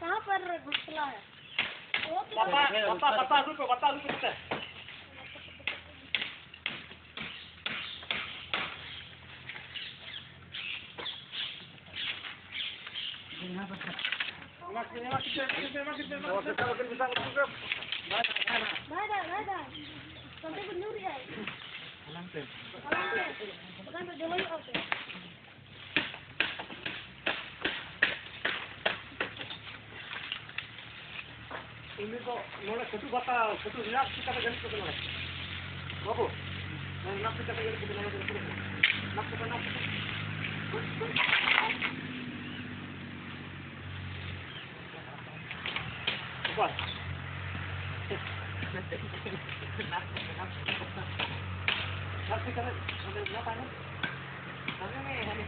कहाँ पर घुसला है? बता रुपये sampai benar ya? Bukan berdoa ya? ini kok nolak satu bata satu nak kita ganti ke mana? Babu, nak kita ganti ke mana? Nak kita nak. Apa? Nak kita ada apa ni? Ada ni, ada.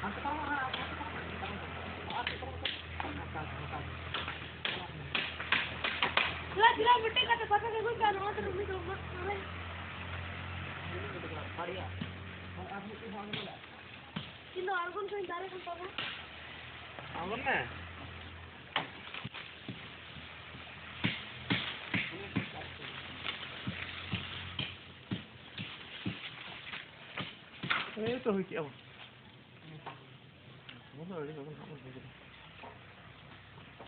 Gila betul kata kata gue kan orang terus coba kemarin. Kino algun tuh dari kan apa? Algun na. Itu hiki apa?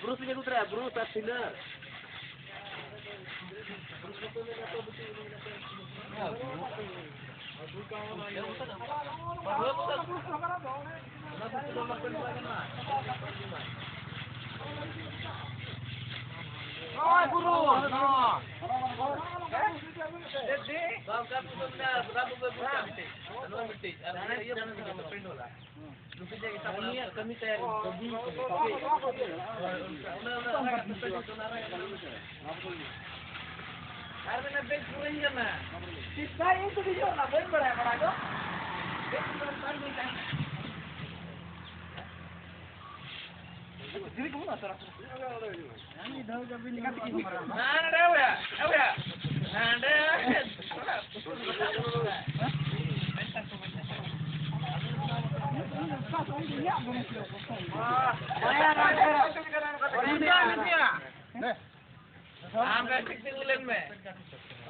Bruce punya putra, Bruce Taylor. Oh, guru. Kami tayar sampai sini ulen me,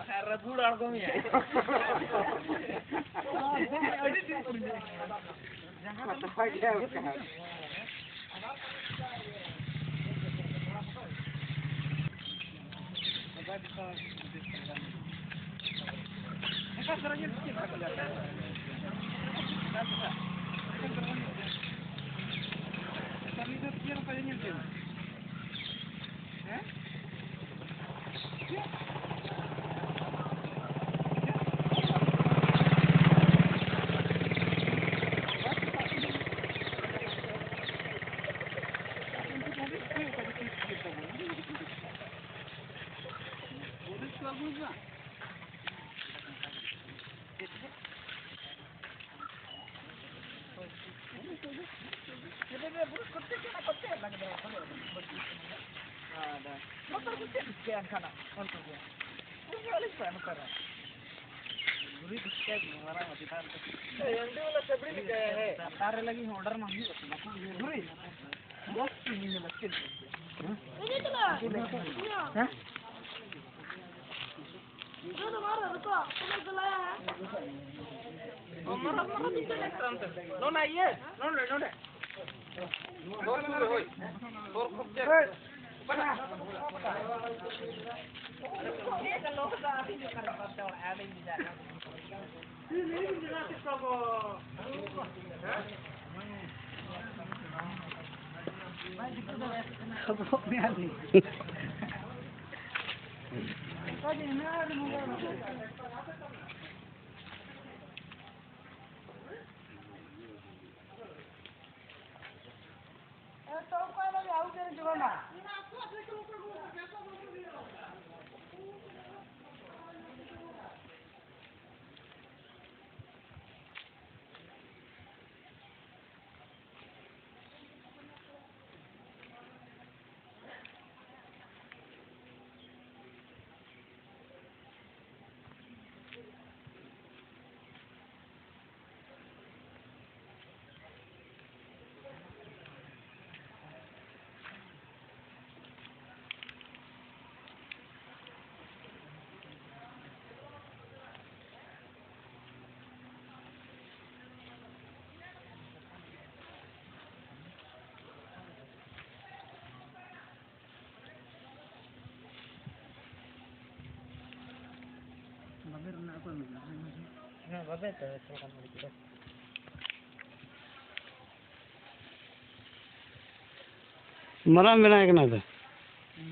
harus bulan kau ni. Jangan sampai dia. Tarik lagi order mahal. Duri. Bos ini maskin. Ini tu lah. Hah? Itu marah betul. Kamu gelaya ya? Oh marah itu nak transit. Nona yes. Nona. Dor hoy. Dor kubje. Mana? Ini kalau kita ini kan pasal ada di sana. Ini jelas itu kok. Hah? Marah menaik kena tu.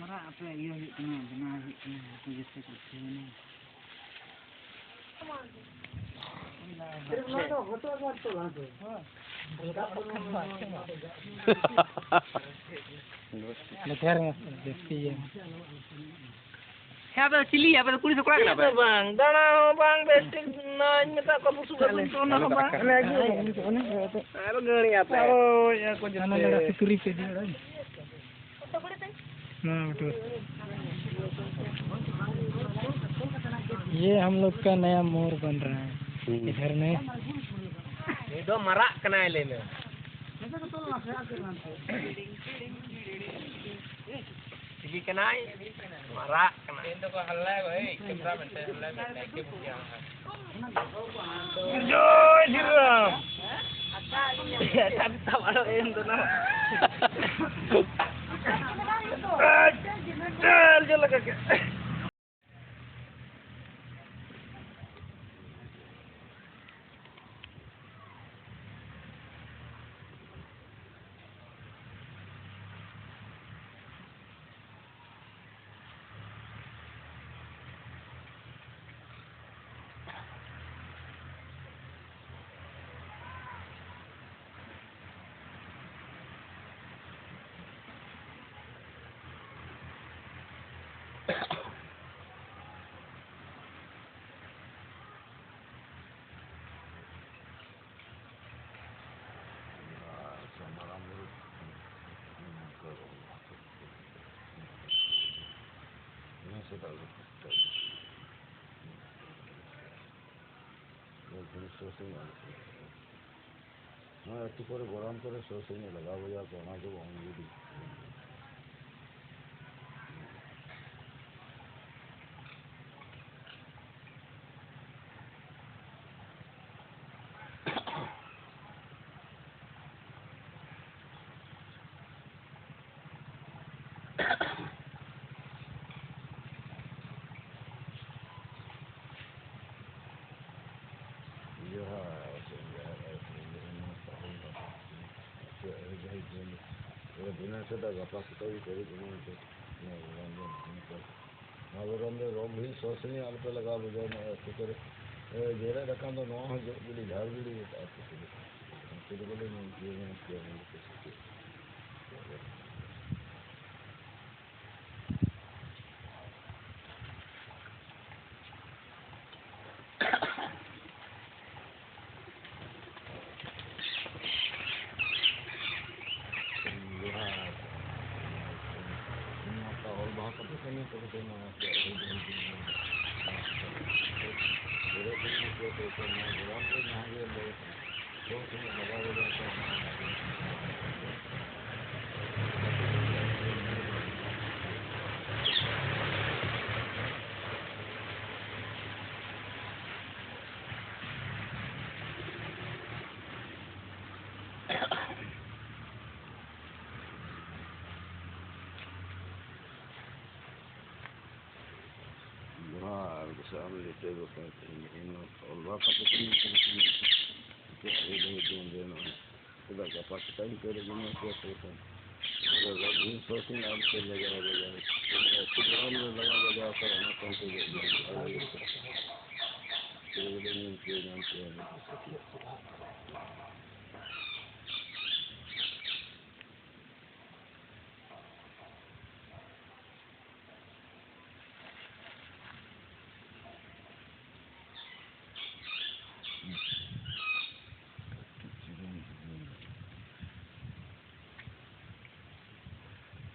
Marah apa iya kena benar kena aku just tak sini. Lekarnya desi. Siapa cili apa tu kulit sekolah kenapa? Bang, dana bang bestik nanya tak kamu suka tunjuk nama bang. Lagi, kalau gini apa? Oh ya kau jadi. Mana ada security dia lagi. हाँ बेटा ये हम लोग का नया मोर बन रहा है इधर में ये दो मरा कनाले में जी कनाई मरा कनाई इन तो को हल्ला है भाई कैमरा में से हल्ला में लेके बुकिया जय श्री राम अच्छा वाला इन दोनों चल लगा के मैं একটু করে গরম করে সরষে নিয়ে লাগাবো যা কোনা দেবো অঙ্গুরি Sudah gapas kita itu dengan itu, orang ni rombih sosialnya alpa laga bukan sekitar jera dekat tu noh jadi jauh jadi apa tu, itu boleh mungkin yang Bersama di table kan, ini orang apa pun itu ada di dalam. Sudah dapat kita ini kerja ni kita भी सोचने आप से लगा programme में लगा कर आना पहुँचे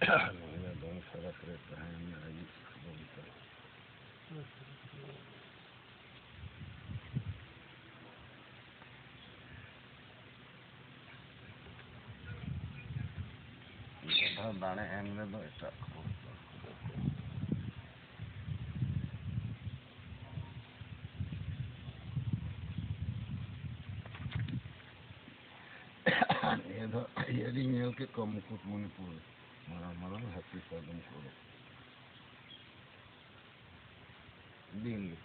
बहुत फर्क रहता है हमें आगे दाने एंगल दो इतना यदि मेल के कम कुछ मणिपुर मारा हैप्पी साधन करो देंगे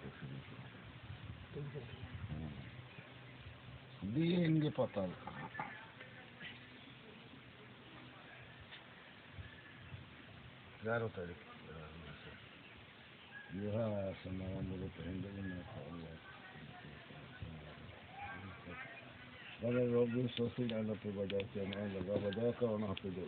देंगे पता 11 तारीख यह समारोह मेरे पहले में अगर लोग सोशल डाला पे बजा के ना लगा बजा का वहाँ पे जो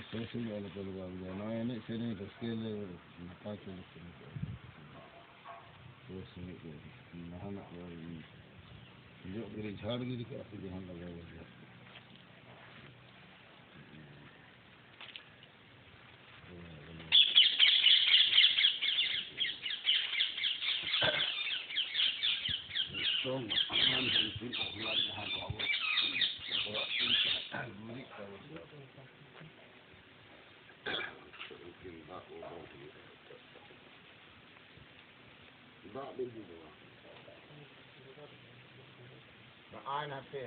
सोशल डाला पे लगा बजा ना यानी से नहीं तो स्केल नपा के नहाना जो मेरी झाड़गिरी का जहाँ लगा हुआ है तो ai na te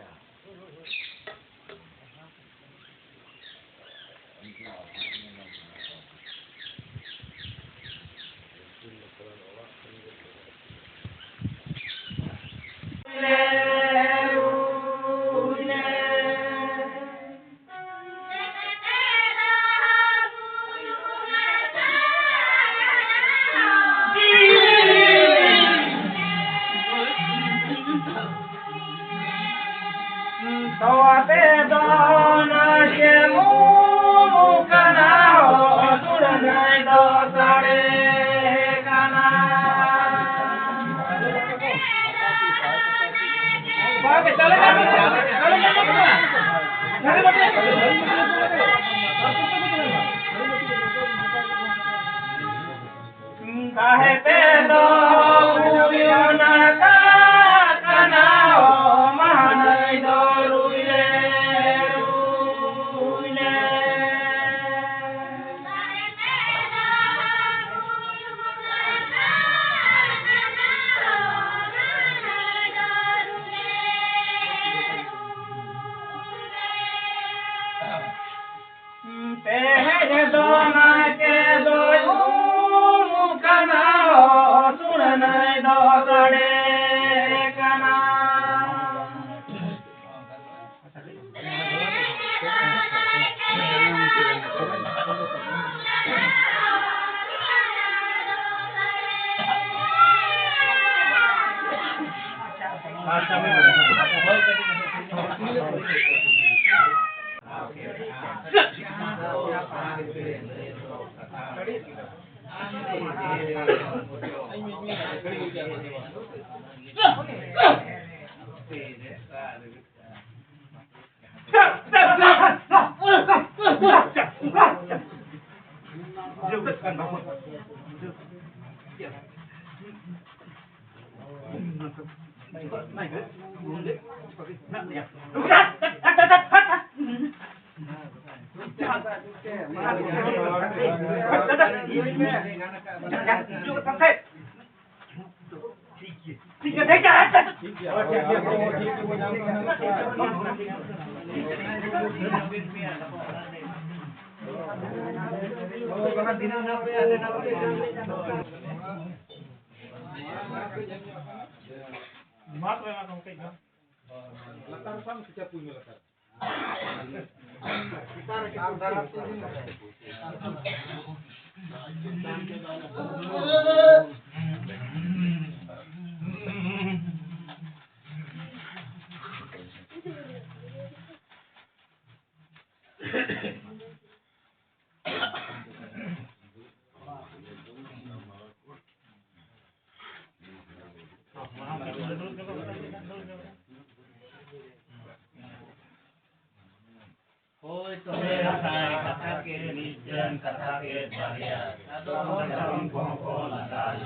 Hoy to hai kata ke rijen kata ke bahaya satu dalam pokok lada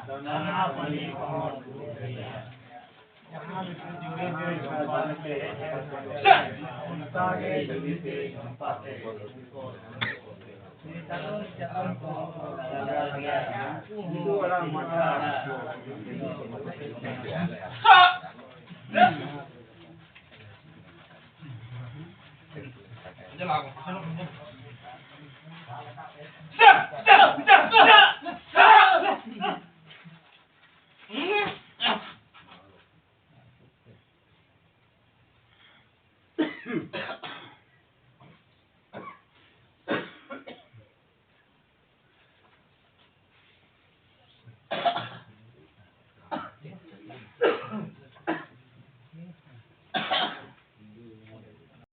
dana bani pokok dunia jangan juga jumpa ke unta ke jadi jumpa ke ini terus jangan pokok lada itu orang mata Jangan